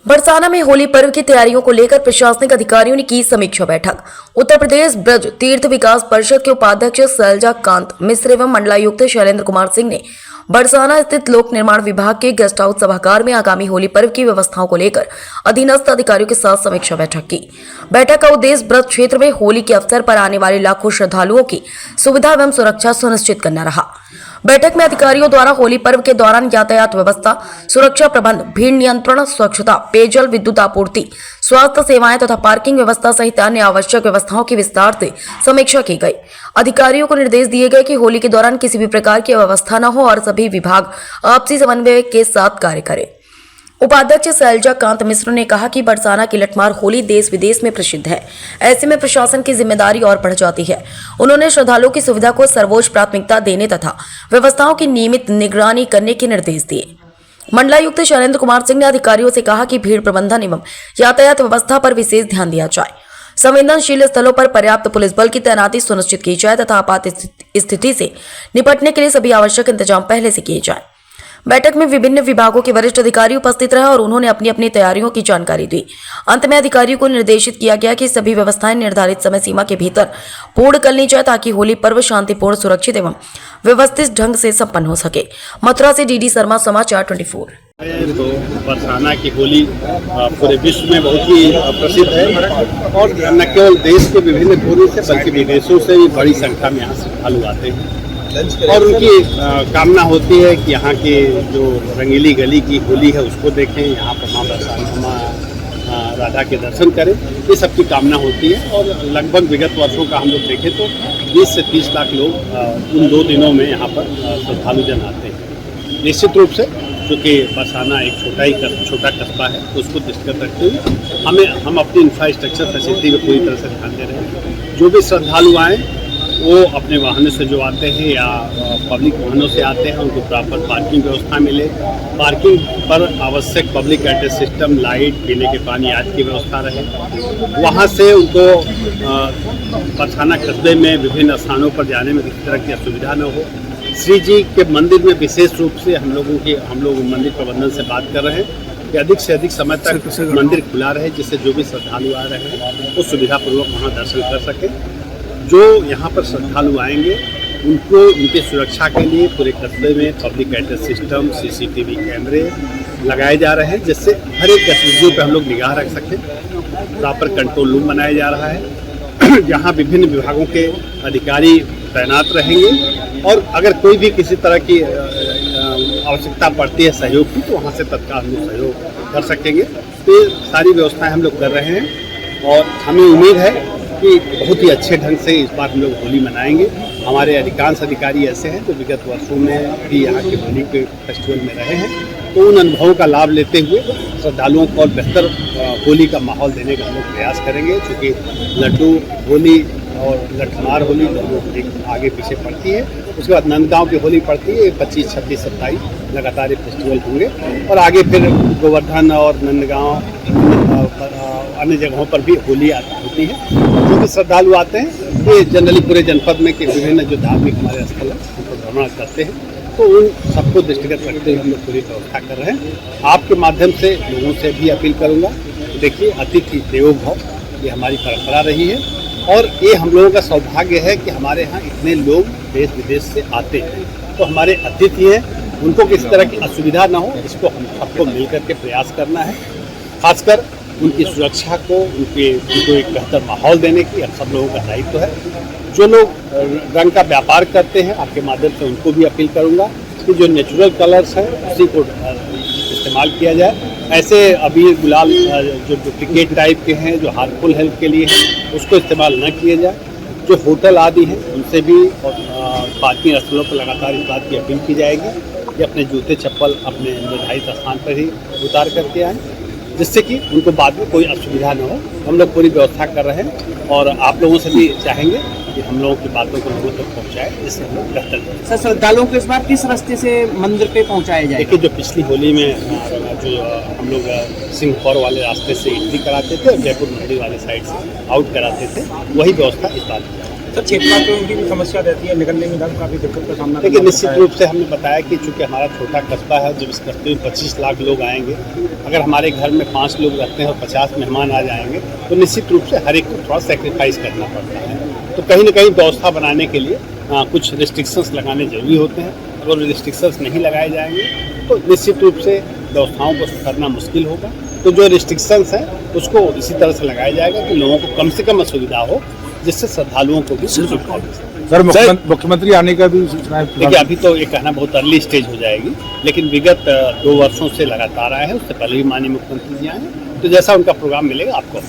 बरसाना में होली पर्व की तैयारियों को लेकर प्रशासनिक अधिकारियों ने की समीक्षा बैठक। उत्तर प्रदेश ब्रज तीर्थ विकास परिषद के उपाध्यक्ष शैलजा कांत मिश्र एवं मंडलायुक्त शैलेंद्र कुमार सिंह ने बरसाना स्थित लोक निर्माण विभाग के गेस्ट हाउस सभागार में आगामी होली पर्व की व्यवस्थाओं को लेकर अधीनस्थ अधिकारियों के साथ समीक्षा बैठक की। बैठक का उद्देश्य ब्रज क्षेत्र में होली के अवसर पर आने वाले लाखों श्रद्धालुओं की सुविधा एवं सुरक्षा सुनिश्चित करना रहा। बैठक में अधिकारियों द्वारा होली पर्व के दौरान यातायात व्यवस्था, सुरक्षा प्रबंध, भीड़ नियंत्रण, स्वच्छता, पेयजल, विद्युत आपूर्ति, स्वास्थ्य सेवाएं तथा पार्किंग व्यवस्था सहित अन्य आवश्यक व्यवस्थाओं की विस्तार से समीक्षा की गई। अधिकारियों को निर्देश दिए गए कि होली के दौरान किसी भी प्रकार की अव्यवस्था न हो और सभी विभाग आपसी समन्वय के साथ कार्य करें। उपाध्यक्ष शैलजा कांत मिश्र ने कहा कि बरसाना की लठमार होली देश विदेश में प्रसिद्ध है। ऐसे में प्रशासन की जिम्मेदारी और बढ़ जाती है। उन्होंने श्रद्धालुओं की सुविधा को सर्वोच्च प्राथमिकता देने तथा व्यवस्थाओं की नियमित निगरानी करने के निर्देश दिए। मंडलायुक्त शैलेंद्र कुमार सिंह ने अधिकारियों से कहा कि भीड़ प्रबंधन एवं यातायात व्यवस्था पर विशेष ध्यान दिया जाए। संवेदनशील स्थलों पर पर्याप्त पुलिस बल की तैनाती सुनिश्चित की जाए तथा आपात स्थिति से निपटने के लिए सभी आवश्यक इंतजाम पहले से किए जाए। बैठक में विभिन्न विभागों के वरिष्ठ अधिकारी उपस्थित रहे और उन्होंने अपनी अपनी तैयारियों की जानकारी दी। अंत में अधिकारियों को निर्देशित किया गया कि सभी व्यवस्थाएं निर्धारित समय सीमा के भीतर पूर्ण कर ली जाए ताकि होली पर्व शांतिपूर्ण, सुरक्षित एवं व्यवस्थित ढंग से संपन्न हो सके। मथुरा से डीडी शर्मा, समाचार 24। तो बरसाना की होली पूरे विश्व में बहुत ही प्रसिद्ध है और न केवल देश के विभिन्न कोने से बल्कि विदेशों से भी बड़ी संख्या में यहाँ श्रद्धालु आते हैं और उनकी कामना होती है कि यहाँ के जो रंगीली गली की होली है उसको देखें, यहाँ पर माँ बरसाना, माँ राधा के दर्शन करें, ये सबकी कामना होती है। और लगभग विगत वर्षों का हम लोग देखें तो 20 से 30 लाख लोग उन 2 दिनों में यहाँ पर श्रद्धालु जन आते हैं। निश्चित रूप से क्योंकि बरसाना एक छोटा कस्बा है तो उसको दृष्टिगत रखते हुए हम अपनी इंफ्रास्ट्रक्चर फैसिलिटी पर पूरी तरह से ध्यान दे रहे हैं। जो भी श्रद्धालु आएँ वो अपने वाहनों से जो आते हैं या पब्लिक वाहनों से आते हैं उनको प्रॉपर पार्किंग व्यवस्था मिले। पार्किंग पर आवश्यक पब्लिक एड्रेस सिस्टम, लाइट, पीने के पानी आदि की व्यवस्था रहे। वहाँ से उनको बरसाना कस्बे में विभिन्न स्थानों पर जाने में किसी तरह की असुविधा न हो। श्री जी के मंदिर में विशेष रूप से हम लोग मंदिर प्रबंधन से बात कर रहे हैं कि अधिक से अधिक समय तक मंदिर खुला रहे, जिससे जो भी श्रद्धालु आ रहे हैं वो सुविधापूर्वक वहाँ दर्शन कर सकें। जो यहाँ पर श्रद्धालु आएंगे उनको उनकी सुरक्षा के लिए पूरे कस्बे में पब्लिक एड्रेस सिस्टम, CCTV कैमरे लगाए जा रहे हैं, जिससे हर एक गतिविधियों पर हम लोग निगाह रख सकें। प्रॉपर कंट्रोल रूम बनाया जा रहा है जहाँ विभिन्न विभागों के अधिकारी तैनात रहेंगे और अगर कोई भी किसी तरह की आवश्यकता पड़ती है सहयोग की तो वहाँ से तत्काल हम लोग सहयोग कर सकेंगे। तो ये सारी व्यवस्थाएँ हम लोग कर रहे हैं और हमें उम्मीद है कि बहुत ही अच्छे ढंग से इस बार हम लोग होली मनाएंगे। हमारे अधिकांश अधिकारी ऐसे हैं जो विगत वर्षों में भी यहाँ के होली के फेस्टिवल में रहे हैं, तो उन अनुभवों का लाभ लेते हुए श्रद्धालुओं को और बेहतर होली का माहौल देने का हम लोग प्रयास करेंगे। क्योंकि लड्डू होली और लठमार होली दोनों एक आगे पीछे पड़ती है, उसके बाद नंदगांव की होली पड़ती है। 25, 26, 27 लगातार ये फेस्टिवल होंगे और आगे फिर गोवर्धन और नंदगांव अन्य जगहों पर भी होली होती है। जो भी श्रद्धालु आते हैं ये जनरली पूरे जनपद में के विभिन्न जो धार्मिक हमारे स्थल हैं उनको भ्रमण करते हैं, तो उन सबको दृष्टिगत रखते हुए हम लोग पूरी व्यवस्था कर रहे हैं। आपके माध्यम से लोगों से भी अपील करूँगा, देखिए अतिथि देवो भव ये हमारी परंपरा रही है और ये हम लोगों का सौभाग्य है कि हमारे यहाँ इतने लोग देश विदेश से आते हैं। तो हमारे अतिथि हैं, उनको किसी तरह की असुविधा ना हो, इसको हम सबको मिल करके प्रयास करना है। खासकर उनकी सुरक्षा को, उनको एक बेहतर माहौल देने की अब सब लोगों का दायित्व है। जो लोग रंग का व्यापार करते हैं आपके माध्यम से उनको भी अपील करूंगा कि जो नेचुरल कलर्स हैं उसी को इस्तेमाल किया जाए। ऐसे अबीर गुलाल जो डुप्लीकेट टाइप के हैं जो हार्मफुल हेल्थ के लिए हैं उसको इस्तेमाल न किया जाए। जो होटल आदि हैं उनसे भी और पार्किंग स्थलों पर लगातार इस बात की अपील की जाएगी कि अपने जूते चप्पल अपने निर्धारित स्थान पर ही उतार करके आएँ, जिससे कि उनको बाद में कोई असुविधा न हो। हम लोग पूरी व्यवस्था कर रहे हैं और आप लोगों से भी चाहेंगे कि हम लोगों की बातों को लोगों तक पहुंचाएं, जिससे हम लोग बेहतर करें। सर, श्रद्धालुओं को इस बार किस रास्ते से मंदिर पे पहुंचाया जाए? देखिए, जो पिछली होली में जो हम लोग सिंहपौर वाले रास्ते से एंट्री कराते थे और जयपुर मंदिर वाले साइड से आउट कराते थे, वही व्यवस्था इस बार की। सर क्षेत्रवासियों की भी समस्या रहती है, निकलने में काफ़ी दिक्कत का सामना देखिए, निश्चित रूप से हमने बताया कि चूंकि हमारा छोटा कस्बा है, जब इस कस्बे में 25 लाख लोग आएंगे, अगर हमारे घर में 5 लोग रहते हैं और 50 मेहमान आ जाएंगे तो निश्चित रूप से हर एक को थोड़ा सेक्रीफाइस करना पड़ता है। तो कहीं ना कहीं व्यवस्था बनाने के लिए कुछ रिस्ट्रिक्शंस लगाने जरूरी होते हैं। अगर रिस्ट्रिक्शंस नहीं लगाए जाएंगे तो निश्चित रूप से व्यवस्थाओं को करना मुश्किल होगा। तो जो रिस्ट्रिक्शंस हैं उसको इसी तरह से लगाया जाएगा कि लोगों को कम से कम असुविधा हो, जिससे श्रद्धालुओं को भी सुविधा मिल सके। सर मुख्यमंत्री आने का भी सूचना है? देखिए, अभी तो ये कहना बहुत अर्ली स्टेज हो जाएगी, लेकिन विगत 2 वर्षों से लगातार आए हैं। उससे पहले भी माननीय मुख्यमंत्री जी आए हैं, तो जैसा उनका प्रोग्राम मिलेगा आपको